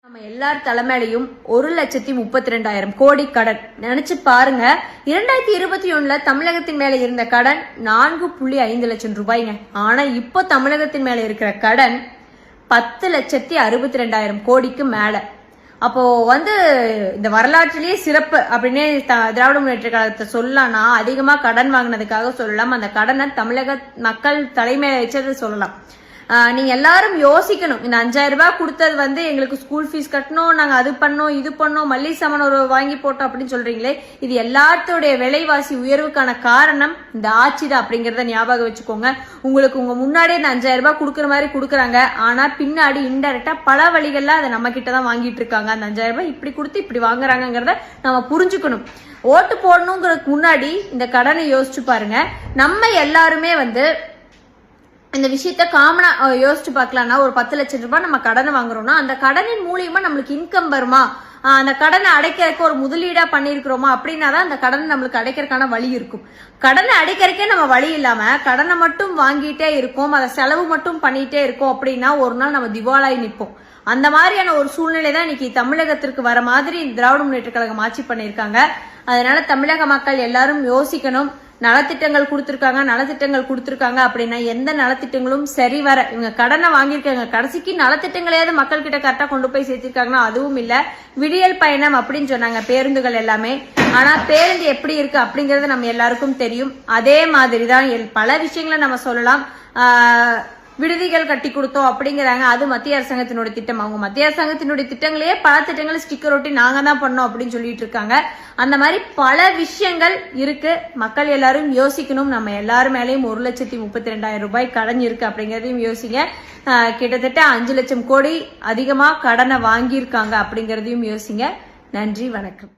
நம்ம எல்லார் தலைமையிலையும் 1,32,000 கோடி கடன். நினைச்சு பாருங்க, 2021 தமிழகத்தின் மேல இருந்த கடன் 4.5 லட்சம் ரூபாய்ங்க. ஆனா இப்போ தமிழகத்தின் மேல இருக்கிற கடன் 10,62,000 கோடிக்கு மேல. அப்போ இந்த வரலாற்றிலேயே சிறப்பு அப்படின்னே திராவிட முன்னேற்ற கழகத்தை சொல்லலாம்னா, அதிகமா கடன் வாங்கினதுக்காக சொல்லலாம். அந்த கடனை தமிழக மக்கள் தலைமையில வச்சது சொல்லலாம். நீங்க எல்லாரும் யோசிக்கணும், இந்த 5,000 ரூபாய் கொடுத்தது எங்களுக்கு ஸ்கூல் ஃபீஸ் கட்டணும், நாங்க அது பண்ணோம் இது பண்ணோம், மல்லிகை சாமான் வாங்கி போட்டோம் அப்படின்னு சொல்றீங்களே, இது எல்லாத்தோடைய விலைவாசி உயர்வுக்கான காரணம் இந்த ஆட்சி தான் அப்படிங்கறத ஞாபகம் வச்சுக்கோங்க. உங்களுக்கு உங்க முன்னாடியே இந்த 5,000 ரூபாய் கொடுக்குற மாதிரி கொடுக்குறாங்க, ஆனா பின்னாடி இன்டைரக்டா பல வழிகள்ல அதை நம்ம கிட்டதான் வாங்கிட்டு இருக்காங்க. அந்த 5,000 ரூபாய் இப்படி கொடுத்து இப்படி வாங்குறாங்கிறத நம்ம புரிஞ்சுக்கணும். ஓட்டு போடணுங்கிறதுக்கு முன்னாடி இந்த கடனை யோசிச்சு பாருங்க. நம்ம எல்லாருமே இந்த விஷயத்த காமனா யோசிச்சு பார்க்கலாம்னா, ஒரு 10 லட்சம் ரூபாய் நம்ம கடனை வாங்குறோம்னா, அந்த கடனின் மூலியமா நம்மளுக்கு இன்கம் வருமா, அந்த கடனை அடைக்கிறதுக்கு ஒரு முதலீடா பண்ணிருக்கிறோமா அப்படின்னாதான் அந்த கடனை நம்மளுக்கு அடைக்கிறதுக்கான வழி இருக்கும். கடனை அடைக்கிறதுக்கே நம்ம வழி இல்லாம கடனை மட்டும் வாங்கிட்டே இருக்கோம், அதை செலவு மட்டும் பண்ணிட்டே இருக்கோம் அப்படின்னா ஒரு நாள் நம்ம திவாலாகி நிற்போம். அந்த மாதிரியான ஒரு சூழ்நிலை தான் இன்னைக்கு தமிழகத்திற்கு வர மாதிரி திராவிட முன்னேற்ற கழகம் ஆட்சி பண்ணியிருக்காங்க. அதனால தமிழக மக்கள் எல்லாரும் யோசிக்கணும். நலத்திட்டங்கள் கொடுத்திருக்காங்க அப்படின்னா எந்த நலத்திட்டங்களும் சரி வர இவங்க கடனை வாங்கியிருக்காங்க, கடைசிக்கு நலத்திட்டங்களையாவது மக்கள் கிட்ட கரெக்டா கொண்டு போய் சேர்த்திருக்காங்கன்னா அதுவும் இல்ல. விடியல் பயணம் அப்படின்னு சொன்னாங்க பேருந்துகள் எல்லாமே, ஆனா பேருந்து எப்படி இருக்கு அப்படிங்கறது நம்ம எல்லாருக்கும் தெரியும். அதே மாதிரிதான் பல விஷயங்களை நம்ம சொல்லலாம். விடுதிகள் கட்டி கொடுத்தோம் அப்படிங்கிறாங்க, அது மத்திய அரசாங்கத்தினுடைய திட்டம். அவங்க மத்திய அரசாங்கத்தினுடைய திட்டங்களையே பல திட்டங்களை ஸ்டிக்கர் ஒட்டி நாங்க தான் பண்ணோம் அப்படின்னு சொல்லிட்டு இருக்காங்க. அந்த மாதிரி பல விஷயங்கள் இருக்கு. மக்கள் எல்லாரும் யோசிக்கணும். நம்ம எல்லாரும் மேலேயும் 1,32,000 ரூபாய் கடன் இருக்கு அப்படிங்கறதையும் யோசிங்க. கிட்டத்தட்ட 5 லட்சம் கோடி அதிகமா கடனை வாங்கியிருக்காங்க அப்படிங்கறதையும் யோசிங்க. நன்றி, வணக்கம்.